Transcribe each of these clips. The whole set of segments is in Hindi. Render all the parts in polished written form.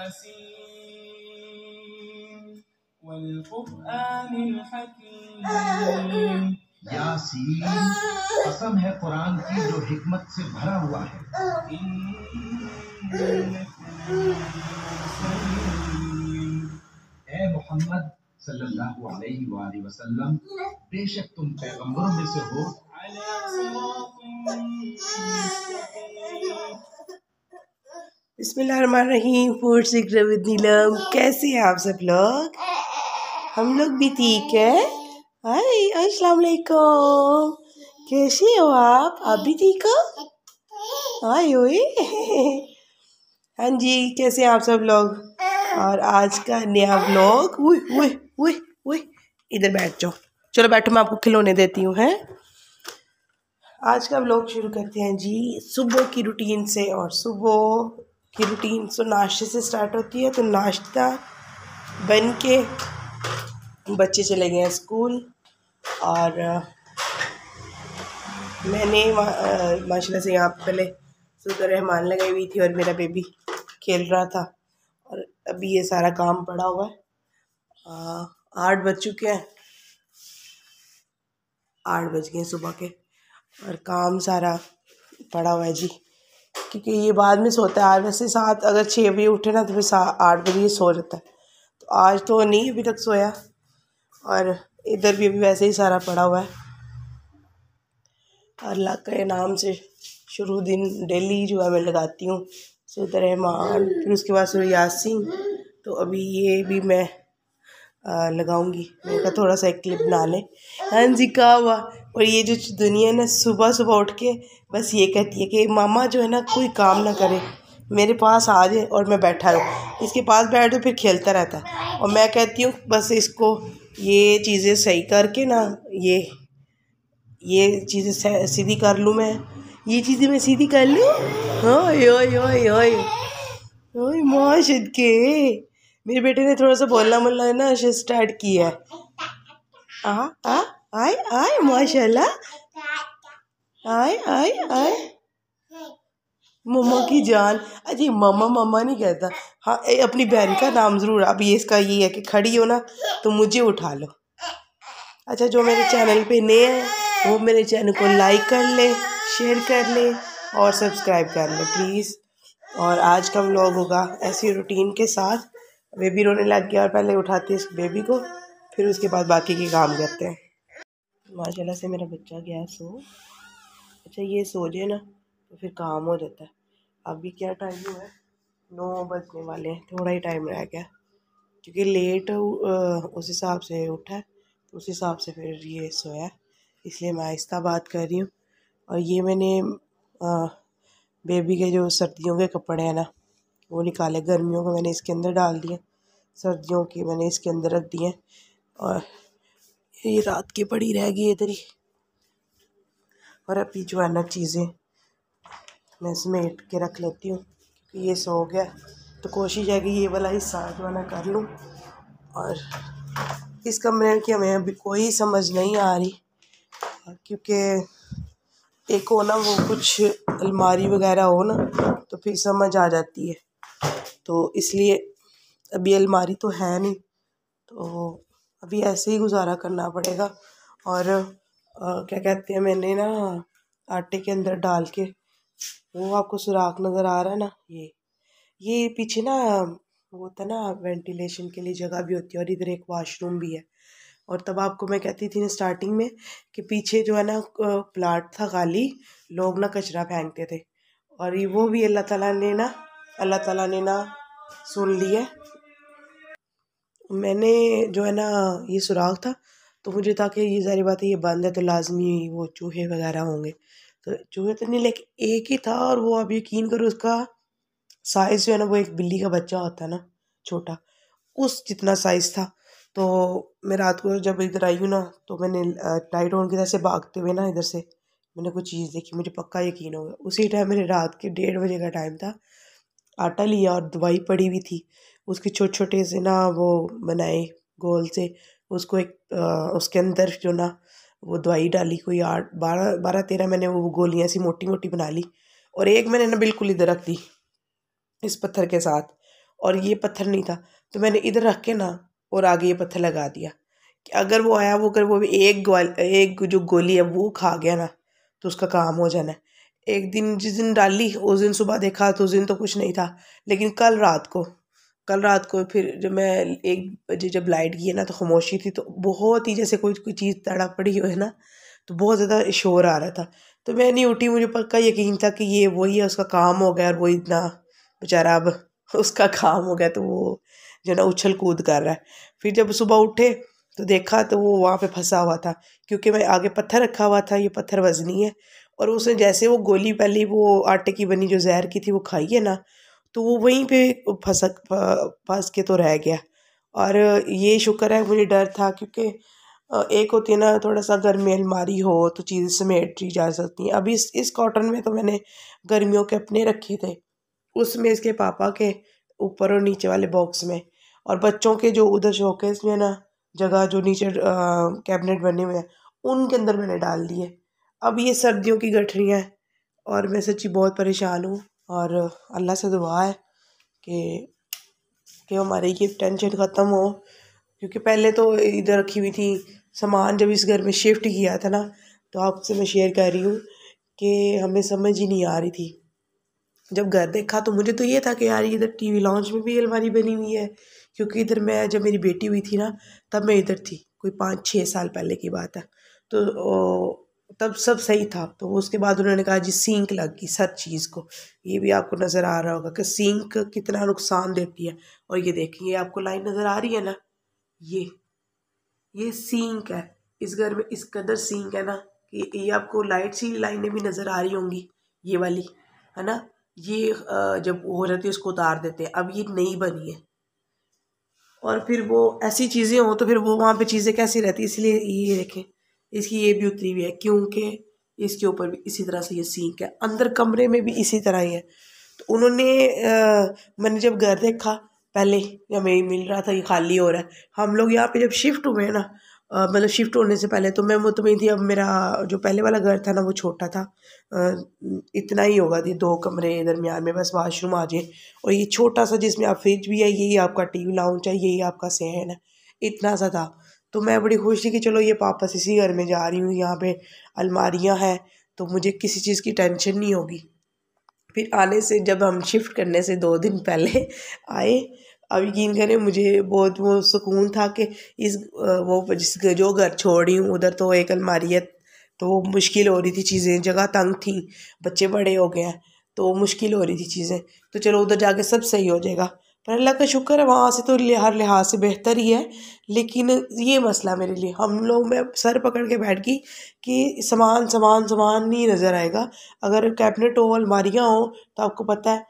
यासीन वल कुरआनिल हकीम। यासीन, कसम है कुरान की जो हिकमत से भरा हुआ है। ए मोहम्मद सल्लल्लाहु अलैहि वसल्लम, बेशक तुम पैगंबरों में से हो। बिस्मिल्लाहिर्रहमानिर्रहीम। फूड सीक्रेट विद नीलम। कैसे हैं आप सब लोग? हम लोग भी ठीक है। हाय, अस्सलाम वालेकुम। कैसे हो आप भी ठीक हो? हाय ओए। हाँ जी, कैसे हैं आप सब लोग? और आज का नया व्लॉग। उई उई उई उई, इधर बैठ जाओ। चलो बैठो, मैं आपको खिलौने देती हूँ। हैं, आज का व्लॉग शुरू करते हैं जी सुबह की रूटीन से। और सुबह की रूटीन तो नाश्ते से स्टार्ट होती है। तो नाश्ता बन के बच्चे चले गए हैं स्कूल। और मैंने माशाल्लाह से यहाँ पहले सूरत रहमान लगाई हुई थी और मेरा बेबी खेल रहा था। और अभी ये सारा काम पड़ा हुआ है। 8 बज चुके हैं, 8 बज गए सुबह के। और काम सारा पड़ा हुआ है जी, क्योंकि ये बाद में सोता है। आज वैसे 7 अगर 6 बजे उठे ना तो फिर 8 बजे सो जाता है। तो आज तो नहीं अभी तक सोया। और इधर भी अभी वैसे ही सारा पड़ा हुआ है। अल्लाह के नाम से शुरू दिन डेली जो है मैं लगाती हूँ सूरत रहमान, फिर उसके बाद सूरह यासीन। तो अभी ये भी मैं लगाऊंगी। मैंने कहा थोड़ा सा एक क्लिप बना लें। हाँ जी, का हुआ। और ये जो दुनिया है ना, सुबह सुबह उठ के बस ये कहती है कि मामा जो है ना कोई काम ना करे, मेरे पास आ जाए और मैं बैठा रहूँ। इसके पास बैठ तो फिर खेलता रहता है। और मैं कहती हूँ बस इसको ये चीज़ें सही करके ना, ये चीज़ें सीधी कर लूँ मैं। ये चीज़ें मैं सीधी कर लूँ। ओए ओए ओए ओए ओए माशाल्लाह के मेरे बेटे ने थोड़ा सा बोलना मुल्ला ना स्टार्ट किया है। आय आय माशाल्लाह। आय आय आय मम्मा की जान। अजी मम्मा मम्मा नहीं कहता। हाँ, अपनी बहन का नाम ज़रूर। अभी इसका ये है कि खड़ी हो ना तो मुझे उठा लो। अच्छा, जो मेरे चैनल पे नए हैं वो मेरे चैनल को लाइक कर ले, शेयर कर ले और सब्सक्राइब कर ले प्लीज़। और आज का व्लॉग होगा ऐसी रूटीन के साथ। बेबी रोने लग गया और पहले उठाते हैं इस बेबी को, फिर उसके बाद बाकी के काम करते हैं। माशाल्लाह से मेरा बच्चा गया सो। अच्छा, ये सो जाए ना तो फिर काम हो जाता है। अभी क्या टाइम हुआ है? 9 बजने वाले हैं। थोड़ा ही टाइम रह गया, क्योंकि लेट उस हिसाब से उठा है, तो उस हिसाब से फिर ये सोया, इसलिए मैं आहिस्ता बात कर रही हूँ। और ये मैंने बेबी के जो सर्दियों के कपड़े हैं ना वो निकाले। गर्मियों को मैंने इसके अंदर डाल दिए, सर्दियों के मैंने इसके अंदर रख दिए। और ये रात की पड़ी रह गई इधर ही। और अभी जो है ना चीज़ें मैं समेट के रख लेती हूँ, क्योंकि ये सो गया तो कोशिश है कि ये वाला हिस्सा जो है ना कर लूँ। और इस कमरे की हमें अभी कोई समझ नहीं आ रही, क्योंकि एक हो ना वो कुछ अलमारी वगैरह हो ना तो फिर समझ आ जाती है। तो इसलिए अभी अलमारी तो है नहीं, तो अभी ऐसे ही गुजारा करना पड़ेगा। और क्या कहते हैं, मैंने ना आटे के अंदर डाल के, वो आपको सुराख नज़र आ रहा है ना, ये पीछे ना वो होता है ना वेंटिलेशन के लिए जगह भी होती है। और इधर एक वॉशरूम भी है। और तब आपको मैं कहती थी ना स्टार्टिंग में कि पीछे जो है ना प्लाट था खाली, लोग ना कचरा फेंकते थे। और ये वो भी अल्लाह ताला ने ना सुन लिया। मैंने जो है ना ये सुराख था, तो मुझे था कि ये सारी बातें ये बंद है तो लाजमी वो चूहे वगैरह होंगे। तो चूहे तो नहीं, लेकिन एक ही था। और वो आप यकीन करो उसका साइज़ जो है ना वो एक बिल्ली का बच्चा होता है ना, छोटा, उस जितना साइज़ था। तो मैं रात को जब इधर आई हूँ ना तो मैंने लाइट ऑन की तरह से भागते हुए ना इधर से मैंने कुछ चीज़ देखी, मुझे पक्का यकीन हो गया। उसी टाइम मेरे रात के 1:30 बजे का टाइम था। आटा लिया और दवाई पड़ी हुई थी, उसके छोटे छोटे से ना वो बनाए गोल से। उसको एक उसके अंदर जो ना वो दवाई डाली, कोई 8 12 13 मैंने वो गोलियाँ सी मोटी मोटी बना ली। और एक मैंने ना बिल्कुल इधर रख दी इस पत्थर के साथ। और ये पत्थर नहीं था, तो मैंने इधर रख के ना और आगे ये पत्थर लगा दिया कि अगर वो आया, वो अगर वो भी एक जो गोली है वो खा गया ना तो उसका काम हो जाना है। एक दिन जिस दिन डाली उस दिन सुबह देखा तो उस दिन तो कुछ नहीं था, लेकिन कल रात को फिर जब मैं 1 बजे जब लाइट गई है ना तो खामोशी थी, तो बहुत ही जैसे कोई चीज़ तड़क पड़ी हो है ना, तो बहुत ज़्यादा शोर आ रहा था। तो मैं नहीं उठी, मुझे पक्का यकीन था कि ये वही है, उसका काम हो गया और वो इतना बेचारा अब उसका काम हो गया, तो वो जो ना उछल कूद कर रहा है। फिर जब सुबह उठे तो देखा तो वो वहाँ पे फंसा हुआ था, क्योंकि मैं आगे पत्थर रखा हुआ था, ये पत्थर वजनी है, और उसने जैसे वो गोली पहले वो आटे की बनी जो जहर की थी वो खाई है ना, तो वो वहीं पे फंस के तो रह गया। और ये शुक्र है, मुझे डर था क्योंकि एक होती है ना थोड़ा सा घर में अलमारी हो तो चीज़ें समेटी जा सकती हैं। अभी इस कॉटन में तो मैंने गर्मियों के अपने रखे थे, उसमें इसके पापा के ऊपर और नीचे वाले बॉक्स में, और बच्चों के जो उधर शोकेस में ना जगह जो नीचे कैबिनेट बने हुए हैं उनके अंदर मैंने डाल दिए। अब ये सर्दियों की गठरियाँ हैं और मैं सच्ची बहुत परेशान हूँ, और अल्लाह से दुआ है कि हमारी ये टेंशन ख़त्म हो, क्योंकि पहले तो इधर रखी हुई थी सामान। जब इस घर में शिफ्ट किया था ना तो आपसे मैं शेयर कर रही हूँ कि हमें समझ ही नहीं आ रही थी। जब घर देखा तो मुझे तो ये था कि यार इधर टीवी लॉन्च में भी अलमारी बनी हुई है, क्योंकि इधर मैं जब मेरी बेटी हुई थी ना तब मैं इधर थी, कोई 5-6 साल पहले की बात है। तो तब सब सही था। तो उसके बाद उन्होंने कहा जी सिंक लग गई हर चीज़ को। ये भी आपको नज़र आ रहा होगा कि सिंक कितना नुकसान देती है। और ये देखिए आपको लाइन नज़र आ रही है ना, ये सिंक है। इस घर में इस कदर सिंक है ना कि ये आपको लाइट सी लाइनें भी नज़र आ रही होंगी, ये वाली है ना। ये जब हो जाती है उसको उतार देते हैं। अब ये नई बनी है, और फिर वो ऐसी चीज़ें हो तो फिर वो वहाँ पे चीज़ें कैसी रहती है, इसलिए ये देखें इसकी ये भी उतरी हुई है, क्योंकि इसके ऊपर भी इसी तरह से ये सिंक है, अंदर कमरे में भी इसी तरह ही है। तो उन्होंने मैंने जब घर देखा पहले, हमें मिल रहा था ये खाली हो रहा है। हम लोग यहाँ पे जब शिफ्ट हुए ना, मतलब शिफ्ट होने से पहले तो मैं मुतमईन थी। अब मेरा जो पहले वाला घर था ना वो छोटा था, इतना ही होगा, ये 2 कमरे दरमियान में बस वॉशरूम आ जाए, और ये छोटा सा जिसमें आप फ्रिज भी है, यही आपका टीवी लाउंज है, यही आपका सहन है, इतना सा था। तो मैं बड़ी खुश थी कि चलो ये वापस इसी घर में जा रही हूँ, यहाँ पे अलमारियाँ हैं तो मुझे किसी चीज़ की टेंशन नहीं होगी। फिर आने से जब हम शिफ्ट करने से 2 दिन पहले आए, अब यकीन करें मुझे बहुत वो सुकून था कि जो घर छोड़ रही हूँ उधर तो एक अलमारी है, तो मुश्किल हो रही थी चीज़ें, जगह तंग थी, बच्चे बड़े हो गए हैं तो मुश्किल हो रही थी चीज़ें, तो चलो उधर जाके सब सही हो जाएगा। पर अल्लाह का शुक्र है वहाँ से तो हर लिहाज से बेहतर ही है। लेकिन ये मसला मेरे लिए, हम लोग मैं सर पकड़ के बैठ गई कि सामान सामान सामान नहीं नज़र आएगा। अगर कैबिनेट हो अलमारियाँ हो तो आपको पता है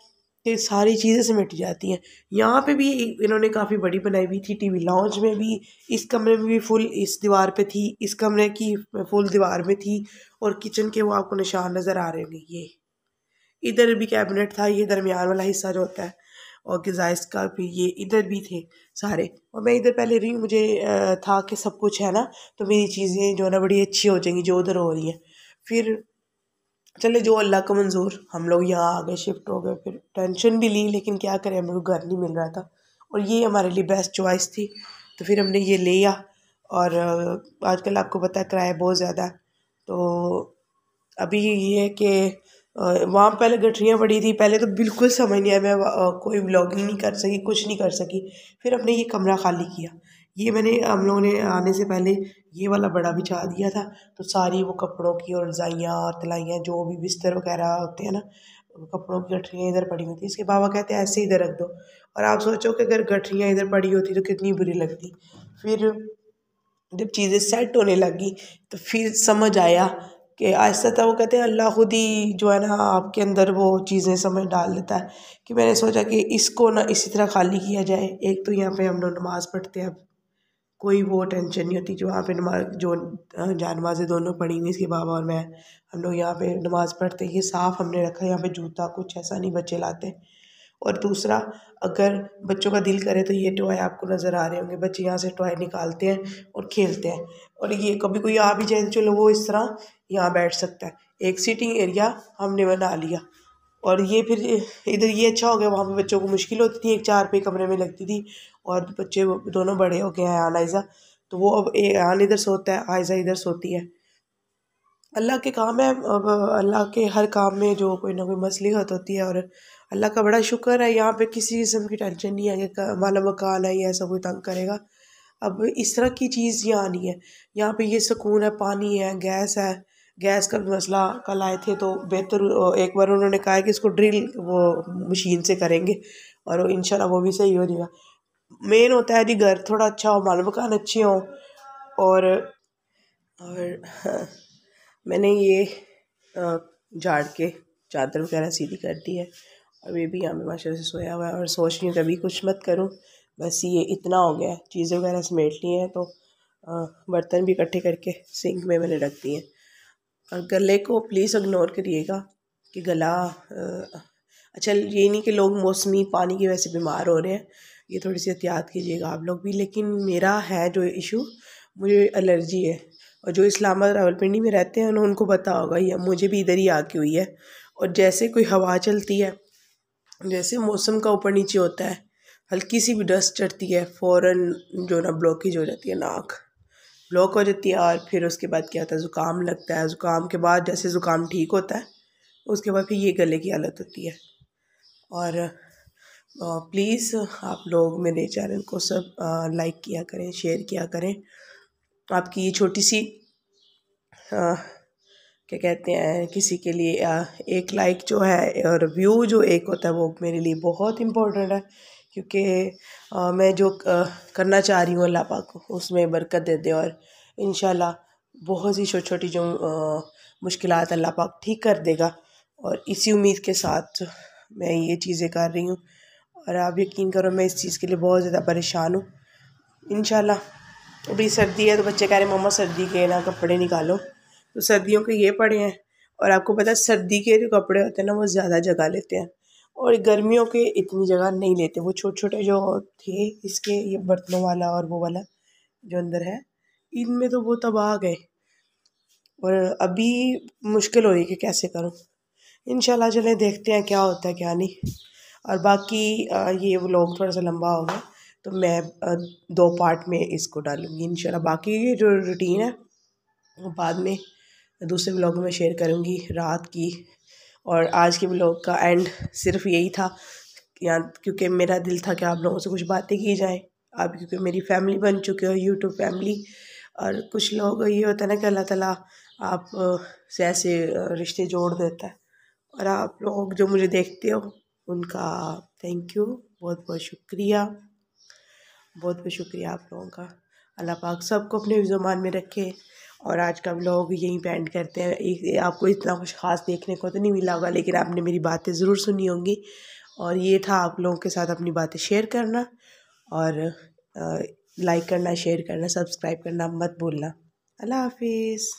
कि सारी चीज़ें समेट जाती हैं। यहाँ पे भी इन्होंने काफ़ी बड़ी बनाई हुई थी, टीवी लॉन्च में भी, इस कमरे में भी फुल इस दीवार पे थी, इस कमरे की फुल दीवार में थी, और किचन के वो आपको निशान नज़र आ रहे होंगे। ये इधर भी कैबिनेट था, ये दरमियान वाला हिस्सा जो होता है, और गिजाइस का भी ये इधर भी थे सारे। और मैं इधर पहले रही हूँ, मुझे था कि सब कुछ है ना तो मेरी चीज़ें जो है ना बड़ी अच्छी हो जाएंगी जो उधर हो रही हैं। फिर चले जो अल्लाह का मंजूर, हम लोग यहाँ आ गए, शिफ्ट हो गए, फिर टेंशन भी ली, लेकिन क्या करें हमें घर नहीं मिल रहा था और ये हमारे लिए बेस्ट चॉइस थी, तो फिर हमने ये लिया। और आजकल आपको पता है किराया बहुत ज़्यादा है, तो अभी ये है कि वहाँ पहले गठरियाँ पड़ी थी, पहले तो बिल्कुल समझ नहीं आया, मैं कोई व्लॉगिंग नहीं कर सकी, कुछ नहीं कर सकी। फिर हमने ये कमरा खाली किया, ये हम लोगों ने आने से पहले ये वाला बड़ा बिछा दिया था, तो सारी वो कपड़ों की और रज़ाइयाँ और तलाइयाँ जो भी बिस्तर वगैरह होते हैं ना, कपड़ों की गठरियाँ इधर पड़ी हुई थी। इसके बाबा कहते हैं ऐसे इधर रख दो, और आप सोचो कि अगर गठरियाँ इधर पड़ी होती तो कितनी बुरी लगती। फिर जब चीज़ें सेट होने लगी तो फिर समझ आया कि आहिस्ता था, वो कहते हैं अल्लाह खुद ही जो है ना आपके अंदर वो चीज़ें समझ डाल देता है। कि मैंने सोचा कि इसको ना इसी तरह खाली किया जाए। एक तो यहाँ पे हम लोग नमाज़ पढ़ते हैं, अब कोई वो टेंशन नहीं होती, जो वहाँ पे नमाज जो जानमाज़ें दोनों पढ़ी हुई, इसके बाबा और मैं, हम लोग यहाँ पे नमाज़ पढ़ते हैं। ये साफ़ हमने रखा है, यहाँ पे जूता कुछ ऐसा नहीं बच्चे लाते। और दूसरा, अगर बच्चों का दिल करे तो ये टॉय आपको नज़र आ रहे होंगे, बच्चे यहाँ से टॉय निकालते हैं और खेलते हैं। और ये कभी कोई आ भी जाए तो चलो वो इस तरह यहाँ बैठ सकता है, एक सीटिंग एरिया हमने बना लिया। और ये फिर इधर ये अच्छा हो गया, वहाँ पे बच्चों को मुश्किल होती थी, एक 4 पे कमरे में लगती थी, और बच्चे दोनों बड़े हो गए हैं आन आयज़ा, तो वो अब आन इधर सोता है, आयज़ा इधर सोती है। अल्लाह के काम है, अब अल्लाह के हर काम में जो कोई ना कोई मसलिहत होती है, और अल्लाह का बड़ा शुक्र है, यहाँ पे किसी किस्म की टेंशन नहीं है कि वाला मकान है या ऐसा कोई तंग करेगा। अब इस तरह की चीज़ यहाँ नहीं है, यहाँ पे ये सुकून है, पानी है। गैस का भी मसला कल आए थे तो बेहतर, एक बार उन्होंने कहा है कि इसको ड्रिल वो मशीन से करेंगे, और इंशाल्लाह वो भी सही हो जाएगा। मेन होता है जी घर थोड़ा अच्छा हो, माल मकान अच्छे हों, और हाँ, मैंने ये झाड़ के चादर वगैरह सीधी कर दी है, और ये भी यहाँ पे माशाल्लाह से सोया हुआ है, और सोच रही हूँ कभी कुछ मत करूँ, बस ये इतना हो गया है, चीज़ें वगैरह समेट ली हैं, तो बर्तन भी इकट्ठे करके सिंक में मैंने रख दिए हैं। और गले को प्लीज़ इग्नोर करिएगा कि गला अच्छा, ये नहीं कि लोग मौसमी पानी की वजह से बीमार हो रहे हैं, ये थोड़ी सी एहतियात कीजिएगा आप लोग भी। लेकिन मेरा है जो इशू, मुझे एलर्जी है, और जो इस्लामाबाद रावलपिंडी में रहते हैं उनको पता होगा, ये मुझे भी इधर ही आके हुई है। और जैसे कोई हवा चलती है, जैसे मौसम का ऊपर नीचे होता है, हल्की सी भी डस्ट चढ़ती है, फ़ौरन जो ना ब्लॉकेज हो जाती है, नाक ब्लॉक हो जाती है, और फिर उसके बाद क्या होता है, ज़ुकाम लगता है। ज़ुकाम के बाद जैसे ज़ुकाम ठीक होता है, उसके बाद फिर ये गले की हालत होती है। और प्लीज़ आप लोग मेरे चैनल को सब लाइक किया करें, शेयर किया करें। आपकी ये छोटी सी क्या कहते हैं, किसी के लिए एक लाइक जो है और व्यू जो एक होता है, वो मेरे लिए बहुत इम्पोर्टेंट है, क्योंकि मैं जो करना चाह रही हूँ अल्लाह पाक उसमें बरकत दे दे, और इंशाल्लाह बहुत सी छोटी छोटी जो मुश्किलात अल्लाह पाक ठीक कर देगा, और इसी उम्मीद के साथ मैं ये चीज़ें कर रही हूँ। और आप यकीन करो, मैं इस चीज़ के लिए बहुत ज़्यादा परेशान हूँ। इंशाल्लाह अभी सर्दी है तो बच्चे कह रहे हैं मम्मा सर्दी के ना कपड़े निकालो, तो सर्दियों के ये पड़े हैं। और आपको पता है सर्दी के जो कपड़े होते हैं ना, वो ज़्यादा जगह लेते हैं, और गर्मियों के इतनी जगह नहीं लेते। वो छोटे छोटे जो थे इसके, ये बर्तनों वाला और वो वाला जो अंदर है, इनमें तो वो तब आ गए, और अभी मुश्किल हो रही है कि कैसे करूँ। इंशाल्लाह चले देखते हैं क्या होता है क्या नहीं। और बाकी ये व्लॉग थोड़ा सा लंबा हो गया, तो मैं 2 पार्ट में इसको डालूँगी इंशाल्लाह। बाकी ये जो रूटीन है वो बाद में दूसरे व्लॉग में शेयर करूँगी रात की। और आज के व्लॉग का एंड सिर्फ यही था, यहाँ क्योंकि मेरा दिल था कि आप लोगों से कुछ बातें की जाएँ। आप क्योंकि मेरी फैमिली बन चुके हो, यूट्यूब फैमिली, और कुछ लोग ये होता है ना कि अल्लाह ताला आप से ऐसे रिश्ते जोड़ देता है, और आप लोग जो मुझे देखते हो उनका थैंक यू, बहुत बहुत शुक्रिया, बहुत बहुत शुक्रिया आप लोगों का। अल्लाह पाक सबको अपने ज़ुबान में रखे। और आज का व्लॉग यहीं पे एंड करते हैं। आपको इतना कुछ ख़ास देखने को तो नहीं मिला होगा, लेकिन आपने मेरी बातें ज़रूर सुनी होंगी, और ये था आप लोगों के साथ अपनी बातें शेयर करना, और लाइक करना, शेयर करना, सब्सक्राइब करना मत भूलना। अल्लाह हाफिज़।